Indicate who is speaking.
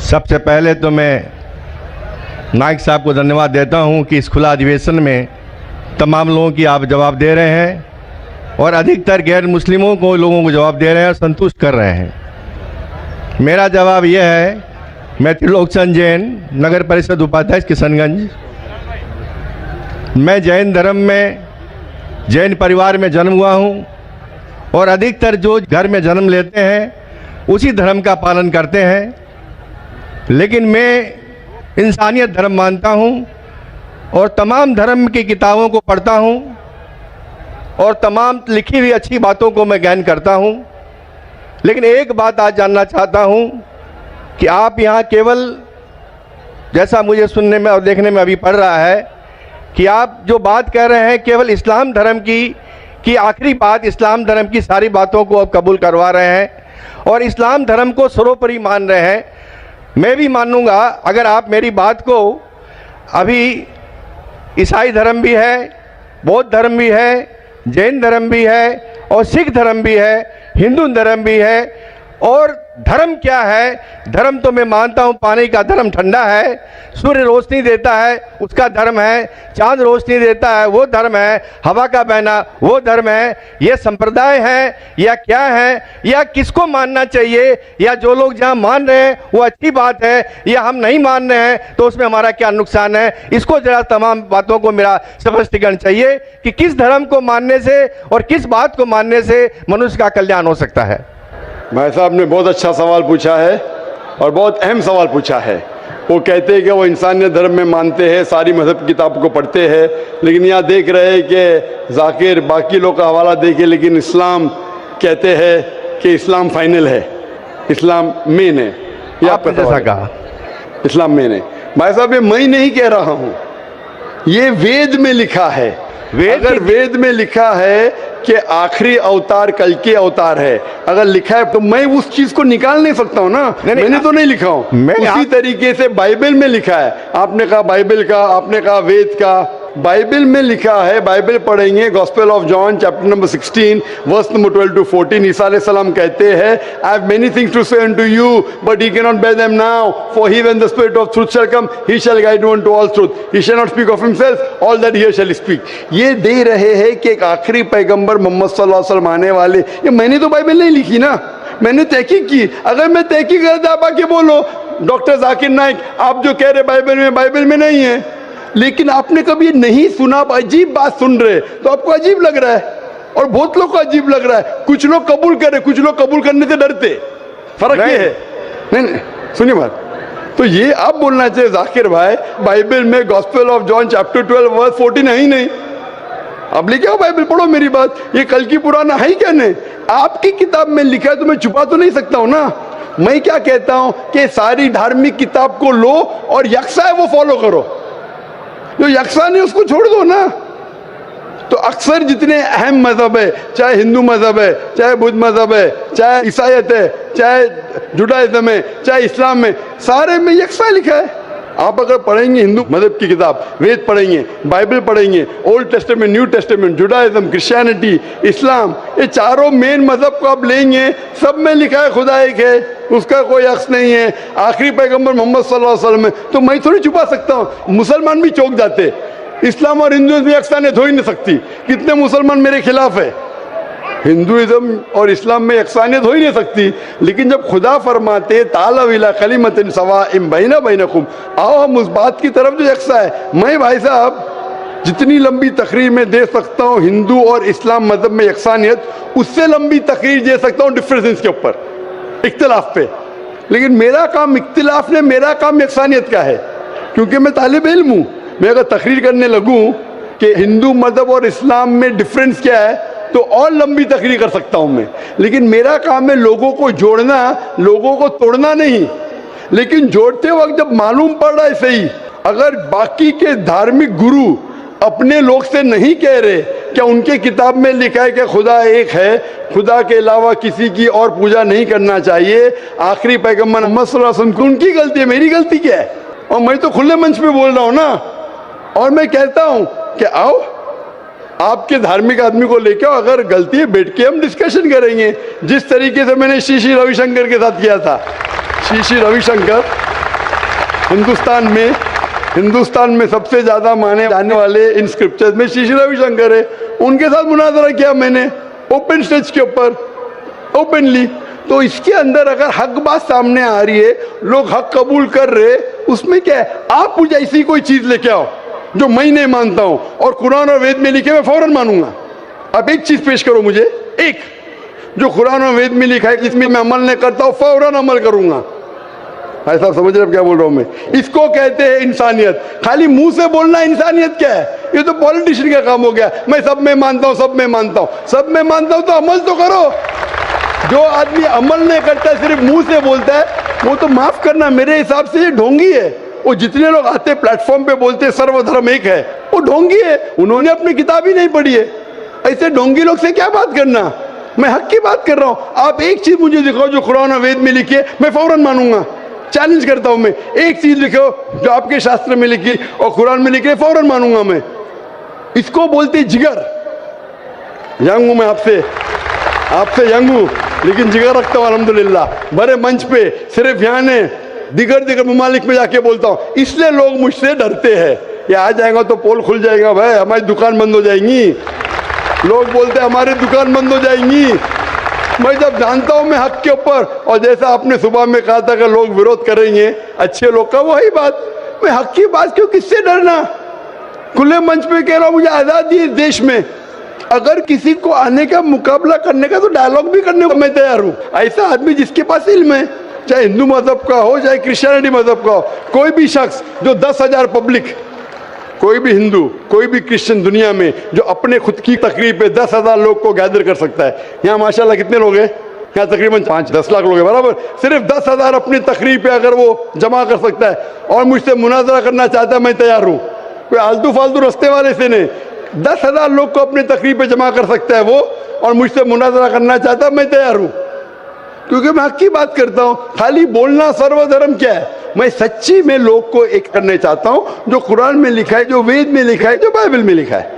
Speaker 1: सबसे पहले तो मैं नाइक साहब को धन्यवाद देता हूं कि इस खुला अधिवेशन में तमाम लोगों की आप जवाब दे रहे हैं और अधिकतर गैर मुस्लिमों को लोगों को जवाब दे रहे हैं और संतुष्ट कर रहे हैं। मेरा जवाब यह है, मैं त्रिलोकचंद जैन, नगर परिषद उपाध्यक्ष किशनगंज। मैं जैन धर्म में, जैन परिवार में जन्म हुआ हूं और अधिकतर जो घर में जन्म लेते हैं उसी धर्म का पालन करते हैं, लेकिन मैं इंसानियत धर्म मानता हूं और तमाम धर्म की किताबों को पढ़ता हूं और तमाम लिखी हुई अच्छी बातों को मैं ज्ञान करता हूं। लेकिन एक बात आज जानना चाहता हूं कि आप यहाँ केवल, जैसा मुझे सुनने में और देखने में अभी पड़ रहा है, कि आप जो बात कह रहे हैं केवल इस्लाम धर्म की आखिरी बात, इस्लाम धर्म की सारी बातों को आप कबूल करवा रहे हैं और इस्लाम धर्म को सर्वोपरि मान रहे हैं। मैं भी मानूंगा अगर आप मेरी बात को, अभी ईसाई धर्म भी है, बौद्ध धर्म भी है, जैन धर्म भी है और सिख धर्म भी है, हिंदू धर्म भी है। और धर्म क्या है? धर्म तो मैं मानता हूँ पानी का धर्म ठंडा है, सूर्य रोशनी देता है उसका धर्म है, चांद रोशनी देता है वो धर्म है, हवा का बहना वो धर्म है। ये संप्रदाय है या क्या है, या किसको मानना चाहिए, या जो लोग जहाँ मान रहे हैं वो अच्छी बात है, या हम नहीं मान रहे हैं तो उसमें हमारा क्या नुकसान है? इसको जरा तमाम बातों को मेरा स्पष्टीकरण चाहिए कि किस धर्म को मानने से और किस बात को मानने से मनुष्य का कल्याण हो सकता है।
Speaker 2: भाई साहब ने बहुत अच्छा सवाल पूछा है और बहुत अहम सवाल पूछा है। वो कहते हैं कि वो इंसानियत धर्म में मानते हैं, सारी मजहब किताब को पढ़ते हैं, लेकिन यहाँ देख रहे हैं कि जाकिर बाकी लोग का हवाला दे के, लेकिन इस्लाम कहते हैं कि इस्लाम फाइनल है, इस्लाम मेन है। ये आपका जैसा कहा, इस्लाम मेन है। भाई साहब ये मैं नहीं कह रहा हूँ, ये वेद में लिखा है। अगर वेद में लिखा है कि आखिरी अवतार कल के अवतार है, अगर लिखा है तो मैं उस चीज को निकाल नहीं सकता हूं ना। मैंने तो नहीं लिखा हूं, उसी तरीके से बाइबल में लिखा है। आपने कहा बाइबल का, आपने कहा वेद का, बाइबल में लिखा है। बाइबल पढ़ेंगे, gospel of John chapter number 16 verse number 12 to 14। Isa अलैहि सलाम कहते हैं, I have many things to say unto you but he cannot bear them now, for he when the spirit of truth shall come he shall guide you unto all truth, he shall not speak of himself, all that he shall speak। ये दे रहे हैं कि एक आखिरी पैगंबर मोहम्मद सल्लल्लाहु अलैहि वसल्लम आने वाले। ये मैंने तो बाइबल नहीं लिखी ना, मैंने तहकीक की। अगर मैं तहकीक करता, आप आके बोलो डॉक्टर जाकिर नाइक आप जो कह रहे बाइबल में नहीं है, लेकिन आपने कभी नहीं सुना, आप अजीब बात सुन रहे तो आपको अजीब लग रहा है और बहुत लोग को अजीब लग रहा है। कुछ लोग कबूल करे, कुछ लोग कबूल करने से डरते। फर्क ये है। नहीं, सुनिए बात, तो ये आप बोलना चाहिए जाकिर भाई बाइबल में gospel of John chapter 12 verse 14 है ही नहीं। अब लेके आओ बाइबल, पढ़ो मेरी बात। ये कल की पुराना है ही क्या? नहीं, आपकी किताब में लिखा है तो मैं छुपा तो नहीं सकता हूं ना। मैं क्या कहता हूं कि सारी धार्मिक किताब को लो और यकसा है वो फॉलो करो, जो यकसा नहीं उसको छोड़ दो ना। तो अक्सर जितने अहम मजहब है, चाहे हिंदू मजहब है, चाहे बुद्ध मजहब है, चाहे ईसाईयत है, चाहे जुडाइज्म है, चाहे इस्लाम में, सारे में यकसा लिखा है। आप अगर पढ़ेंगे हिंदू मजहब की किताब, वेद पढ़ेंगे, बाइबल पढ़ेंगे, old testament, new testament, Judaism, Christianity, Islam, ये चारों मेन मजहब को आप लेंगे, सब में लिखा है खुदा एक है, उसका कोई अक्स नहीं है, आखिरी पैगंबर मोहम्मद सल्लल्लाहु अलैहि वसल्लम है। तो मैं थोड़ी छुपा सकता हूँ। मुसलमान भी चौंक जाते, इस्लाम और हिंदुइज्म में यकसानियत हो ही नहीं सकती। कितने मुसलमान मेरे खिलाफ है, हिंदुइज्म और इस्लाम में यकसानियत हो ही नहीं सकती। लेकिन जब खुदा फरमाते तालव इला कलिमतिन सवाइम बैना बैनकुम, आओ हम उस बात की तरफ जो यकसा है। मैं भाई साहब जितनी लंबी तकरीर में दे सकता हूँ हिंदू और इस्लाम मजहब में यकसानियत, उससे लंबी तकरीर दे सकता हूँ डिफरेंसेस के ऊपर, इख्तिलाफ पे। लेकिन मेरा काम इख्तिलाफ ने, मेरा काम यकसानियत का है, क्योंकि मैं तालिब इल्म हूँ। मैं अगर तकरीर करने लगूँ कि हिंदू मजहब और इस्लाम में डिफरेंस क्या है तो और लंबी तकरीर कर सकता हूँ मैं। लेकिन मेरा काम है लोगों को जोड़ना, लोगों को तोड़ना नहीं। लेकिन जोड़ते वक्त जब मालूम पड़ रहा है सही, अगर बाकी के धार्मिक गुरु अपने लोग से नहीं कह रहे, क्या उनके किताब में लिखा है कि खुदा एक है, खुदा के अलावा किसी की और पूजा नहीं करना चाहिए, आखिरी पैगंबर मोहम्मद सल्लल्लाहु अलैहि वसल्लम, उनकी गलती है, मेरी गलती क्या है? और मैं तो खुले मंच पे बोल रहा हूँ ना, और मैं कहता हूँ कि आओ आपके धार्मिक आदमी को लेकर, अगर गलती है बैठ के हम डिस्कशन करेंगे, जिस तरीके से मैंने श्री श्री रविशंकर के साथ किया था। श्री श्री रविशंकर हिंदुस्तान में सबसे ज्यादा माने जाने वाले इन स्क्रिप्चर्स में श्री रविशंकर है। उनके साथ मुनाजरा किया मैंने ओपन स्टेज के ऊपर, ओपनली। तो इसके अंदर अगर हक बात सामने आ रही है, लोग हक कबूल कर रहे, उसमें क्या है? आप मुझे ऐसी कोई चीज लेके आओ जो मैं नहीं मानता हूं और कुरान और वेद में लिखे मैं फौरन मानूंगा। आप एक चीज पेश करो मुझे, एक जो कुरान और वेद में लिखा है कि इसमें मैं अमल नहीं करता हूं, फौरन अमल करूंगा। भाई साहब समझ रहे क्या बोल रहा हूं मैं? इसको कहते हैं इंसानियत। खाली मुंह से बोलना इंसानियत क्या है? ये तो पॉलिटिशियन का काम हो गया। मैं सब में मानता हूं, सब में मानता हूं, सब में मानता हूं, तो अमल तो करो। जो आदमी अमल नहीं करता, सिर्फ मुंह से बोलता है, वो तो माफ करना मेरे हिसाब से ये ढोंगी है। वो जितने लोग आते प्लेटफॉर्म पे बोलते सर्वधर्म एक है, वो ढोंगी है। उन्होंने अपनी किताब ही नहीं पढ़ी है। ऐसे ढोंगी लोग से क्या बात करना? मैं हक की बात कर रहा हूं। आप एक चीज मुझे दिखाओ जो कुरान और वेद में लिखी है, मैं फौरन मानूंगा। चैलेंज करता हूं मैं, एक चीज लिखो जो आपके शास्त्र में लिखी और कुरान में लिखी, फौरन मानूंगा मैं। इसको बोलते जिगर। यंग हूं मैं आपसे यंग हूं, लेकिन जिगर रखता हूं अल्हम्दुलिल्लाह। बड़े मंच पे सिर्फ यहाँ ने दिगर ममालिक में जाके बोलता हूं, इसलिए लोग मुझसे डरते हैं। ये आ जाएगा तो पोल खुल जाएगा, भाई हमारी दुकान बंद हो जाएंगी। लोग बोलते हैं हमारी दुकान बंद हो जाएंगी। मैं जब जानता हूं मैं हक के ऊपर, और जैसा आपने सुबह में कहा था कि लोग विरोध करेंगे अच्छे लोग का, वही बात। मैं हक की बात क्यों, किससे डरना? खुले मंच पे कह रहा हूं, मुझे आजादी है इस देश में। अगर किसी को आने का मुकाबला करने का, तो डायलॉग भी करने को मैं तैयार हूं। ऐसा आदमी जिसके पास इल्म है, चाहे हिंदू मजहब का हो चाहे क्रिश्चियनिटी मजहब का हो, कोई भी शख्स जो 10,000 पब्लिक, कोई भी हिंदू कोई भी क्रिश्चियन दुनिया में जो अपने खुद की तकरीब पे 10,000 लोग को गैदर कर सकता है। यहाँ माशाल्लाह कितने लोग हैं? यहाँ तकरीबन 5-10 लाख लोग हैं बराबर। सिर्फ 10,000 अपनी तकरीब पे अगर वो जमा कर सकता है और मुझसे मुनाजरा करना चाहता है, मैं तैयार हूँ। कोई आलतू फालतू रस्ते वाले से नहीं, 10,000 लोग को अपनी तकरीब पे जमा कर सकता है वो, और मुझसे मुनाजरा करना चाहता है, मैं तैयार हूँ। क्योंकि मैं हक की बात करता हूं। खाली बोलना सर्वधर्म क्या है? मैं सच्ची में लोग को एक करने चाहता हूं, जो कुरान में लिखा है, जो वेद में लिखा है, जो बाइबल में लिखा है।